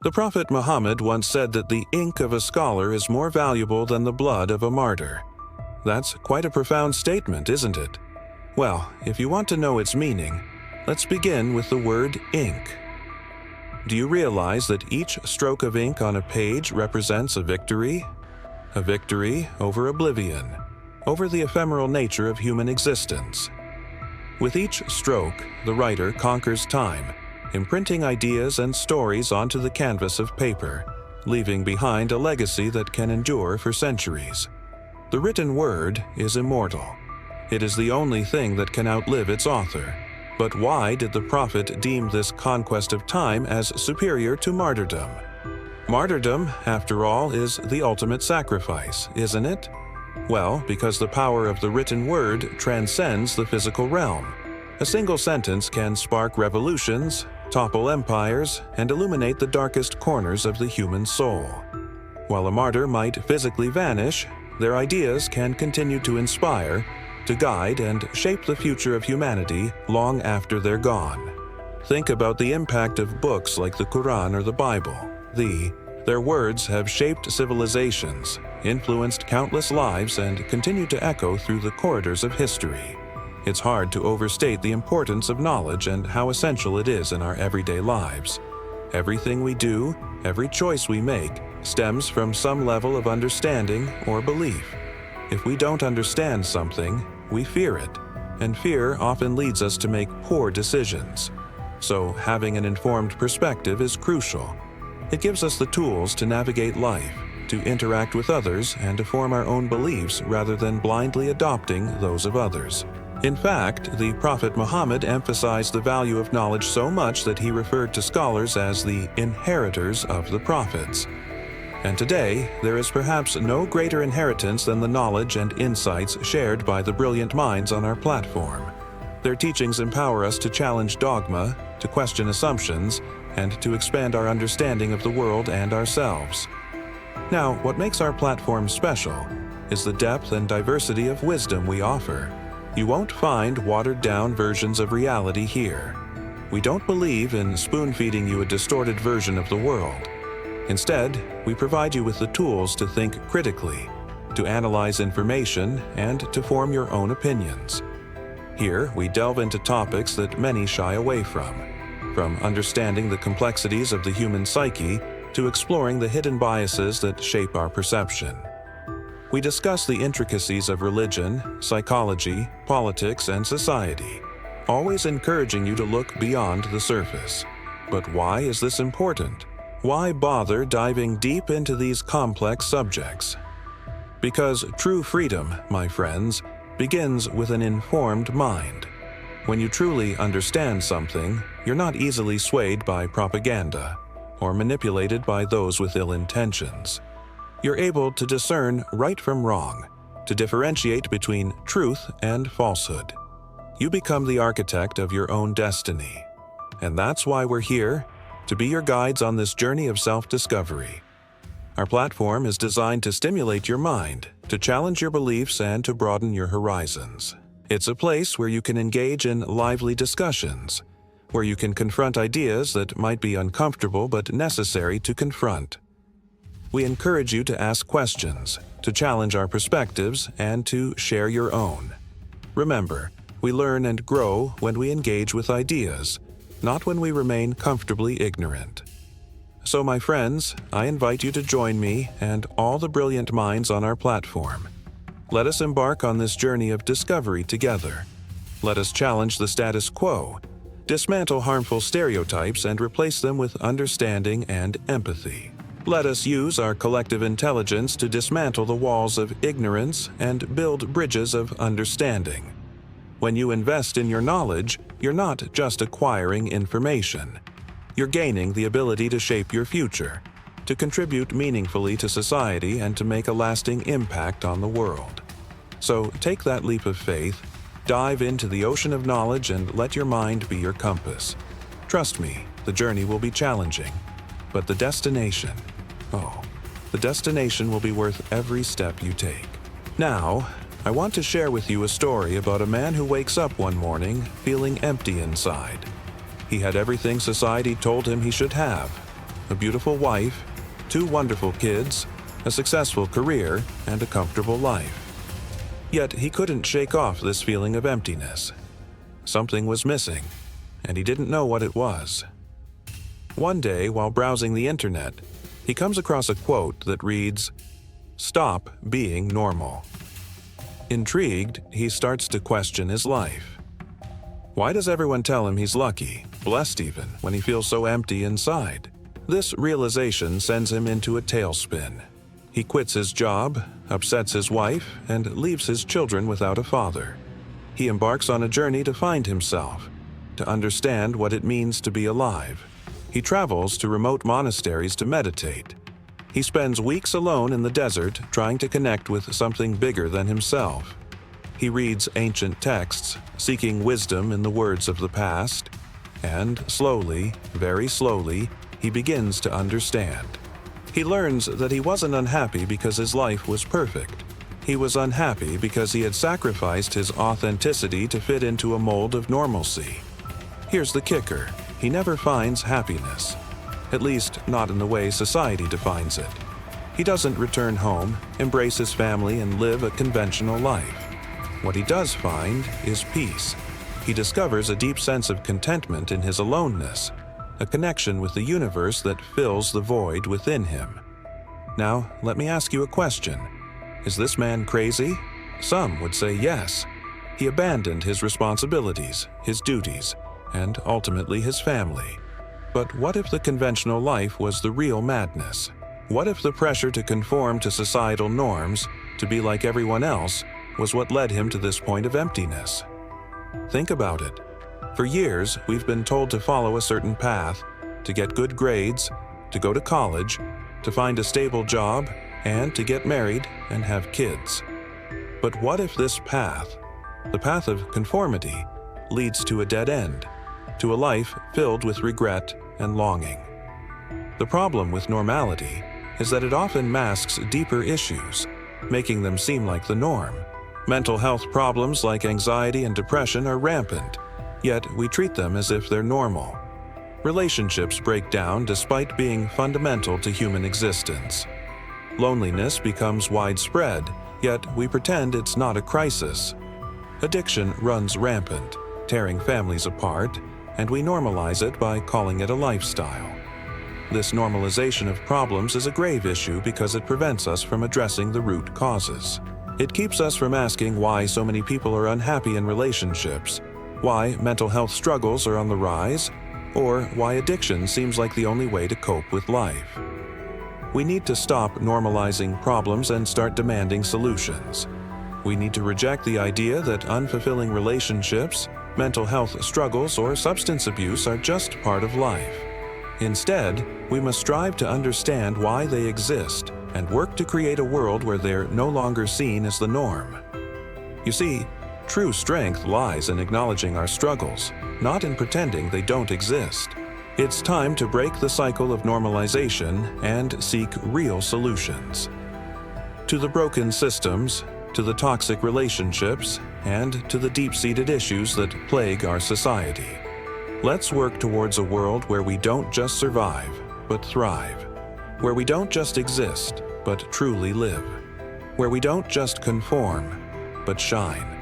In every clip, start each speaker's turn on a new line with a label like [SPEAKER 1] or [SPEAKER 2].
[SPEAKER 1] The Prophet Muhammad once said that the ink of a scholar is more valuable than the blood of a martyr. That's quite a profound statement, isn't it? Well, if you want to know its meaning, let's begin with the word ink. Do you realize that each stroke of ink on a page represents a victory? A victory over oblivion, over the ephemeral nature of human existence. With each stroke, the writer conquers time, imprinting ideas and stories onto the canvas of paper, leaving behind a legacy that can endure for centuries. The written word is immortal. It is the only thing that can outlive its author. But why did the prophet deem this conquest of time as superior to martyrdom? Martyrdom, after all, is the ultimate sacrifice, isn't it? Well, because the power of the written word transcends the physical realm. A single sentence can spark revolutions, topple empires, and illuminate the darkest corners of the human soul. While a martyr might physically vanish, their ideas can continue to inspire, to guide and shape the future of humanity long after they're gone. Think about the impact of books like the Quran or the Bible. Their words have shaped civilizations, influenced countless lives, and continue to echo through the corridors of history. It's hard to overstate the importance of knowledge and how essential it is in our everyday lives. Everything we do, every choice we make, stems from some level of understanding or belief. If we don't understand something, we fear it, and fear often leads us to make poor decisions. So having an informed perspective is crucial. It gives us the tools to navigate life, to interact with others, and to form our own beliefs rather than blindly adopting those of others. In fact, the Prophet Muhammad emphasized the value of knowledge so much that he referred to scholars as the inheritors of the prophets. And today, there is perhaps no greater inheritance than the knowledge and insights shared by the brilliant minds on our platform. Their teachings empower us to challenge dogma, to question assumptions, and to expand our understanding of the world and ourselves. Now, what makes our platform special is the depth and diversity of wisdom we offer. You won't find watered-down versions of reality here. We don't believe in spoon-feeding you a distorted version of the world. Instead, we provide you with the tools to think critically, to analyze information, and to form your own opinions. Here, we delve into topics that many shy away from understanding the complexities of the human psyche to exploring the hidden biases that shape our perception. We discuss the intricacies of religion, psychology, politics, and society, always encouraging you to look beyond the surface. But why is this important? Why bother diving deep into these complex subjects? Because true freedom, my friends, begins with an informed mind. When you truly understand something, you're not easily swayed by propaganda or manipulated by those with ill intentions. You're able to discern right from wrong, to differentiate between truth and falsehood. You become the architect of your own destiny. And that's why we're here, to be your guides on this journey of self-discovery. Our platform is designed to stimulate your mind, to challenge your beliefs, and to broaden your horizons. It's a place where you can engage in lively discussions, where you can confront ideas that might be uncomfortable but necessary to confront. We encourage you to ask questions, to challenge our perspectives, and to share your own. Remember, we learn and grow when we engage with ideas, not when we remain comfortably ignorant. So, my friends, I invite you to join me and all the brilliant minds on our platform. Let us embark on this journey of discovery together. Let us challenge the status quo, dismantle harmful stereotypes, and replace them with understanding and empathy. Let us use our collective intelligence to dismantle the walls of ignorance and build bridges of understanding. When you invest in your knowledge, you're not just acquiring information. You're gaining the ability to shape your future, to contribute meaningfully to society, and to make a lasting impact on the world. So take that leap of faith, dive into the ocean of knowledge, and let your mind be your compass. Trust me, the journey will be challenging, but the destination will be worth every step you take. Now, I want to share with you a story about a man who wakes up one morning feeling empty inside. He had everything society told him he should have: a beautiful wife, 2 wonderful kids, a successful career, and a comfortable life. Yet he couldn't shake off this feeling of emptiness. Something was missing, and he didn't know what it was. One day, while browsing the internet, he comes across a quote that reads, "Stop being normal." Intrigued, he starts to question his life. Why does everyone tell him he's lucky, blessed even, when he feels so empty inside? This realization sends him into a tailspin. He quits his job, upsets his wife, and leaves his children without a father. He embarks on a journey to find himself, to understand what it means to be alive. He travels to remote monasteries to meditate. He spends weeks alone in the desert trying to connect with something bigger than himself. He reads ancient texts, seeking wisdom in the words of the past, and slowly, very slowly, he begins to understand. He learns that he wasn't unhappy because his life was perfect. He was unhappy because he had sacrificed his authenticity to fit into a mold of normalcy. Here's the kicker: he never finds happiness. At least, not in the way society defines it. He doesn't return home, embrace his family, and live a conventional life. What he does find is peace. He discovers a deep sense of contentment in his aloneness, a connection with the universe that fills the void within him. Now, let me ask you a question. Is this man crazy? Some would say yes. He abandoned his responsibilities, his duties, and ultimately his family. But what if the conventional life was the real madness? What if the pressure to conform to societal norms, to be like everyone else, was what led him to this point of emptiness? Think about it. For years, we've been told to follow a certain path, to get good grades, to go to college, to find a stable job, and to get married and have kids. But what if this path, the path of conformity, leads to a dead end, to a life filled with regret and longing? The problem with normality is that it often masks deeper issues, making them seem like the norm. Mental health problems like anxiety and depression are rampant, yet we treat them as if they're normal. Relationships break down despite being fundamental to human existence. Loneliness becomes widespread, yet we pretend it's not a crisis. Addiction runs rampant, tearing families apart, and we normalize it by calling it a lifestyle. This normalization of problems is a grave issue because it prevents us from addressing the root causes. It keeps us from asking why so many people are unhappy in relationships, why mental health struggles are on the rise, or why addiction seems like the only way to cope with life. We need to stop normalizing problems and start demanding solutions. We need to reject the idea that unfulfilling relationships, mental health struggles, or substance abuse are just part of life. Instead, we must strive to understand why they exist and work to create a world where they're no longer seen as the norm. You see, true strength lies in acknowledging our struggles, not in pretending they don't exist. It's time to break the cycle of normalization and seek real solutions. To the broken systems, to the toxic relationships, and to the deep-seated issues that plague our society. Let's work towards a world where we don't just survive, but thrive. Where we don't just exist, but truly live. Where we don't just conform, but shine.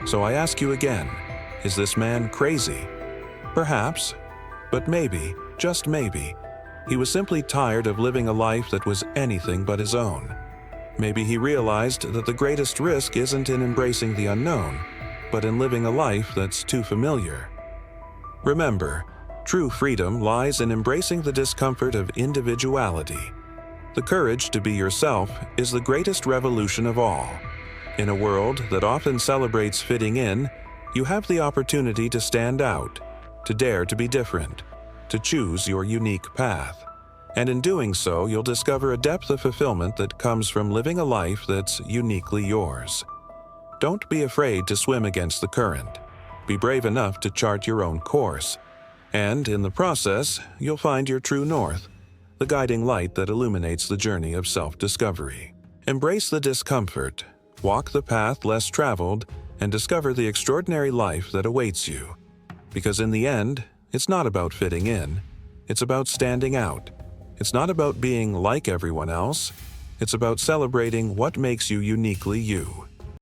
[SPEAKER 1] So I ask you again, is this man crazy? Perhaps, but maybe, just maybe, he was simply tired of living a life that was anything but his own. Maybe he realized that the greatest risk isn't in embracing the unknown, but in living a life that's too familiar. Remember, true freedom lies in embracing the discomfort of individuality. The courage to be yourself is the greatest revolution of all. In a world that often celebrates fitting in, you have the opportunity to stand out, to dare to be different, to choose your unique path. And in doing so, you'll discover a depth of fulfillment that comes from living a life that's uniquely yours. Don't be afraid to swim against the current. Be brave enough to chart your own course. And in the process, you'll find your true north, the guiding light that illuminates the journey of self-discovery. Embrace the discomfort, walk the path less traveled, and discover the extraordinary life that awaits you. Because in the end, it's not about fitting in, it's about standing out, It's not about being like everyone else. It's about celebrating what makes you uniquely you.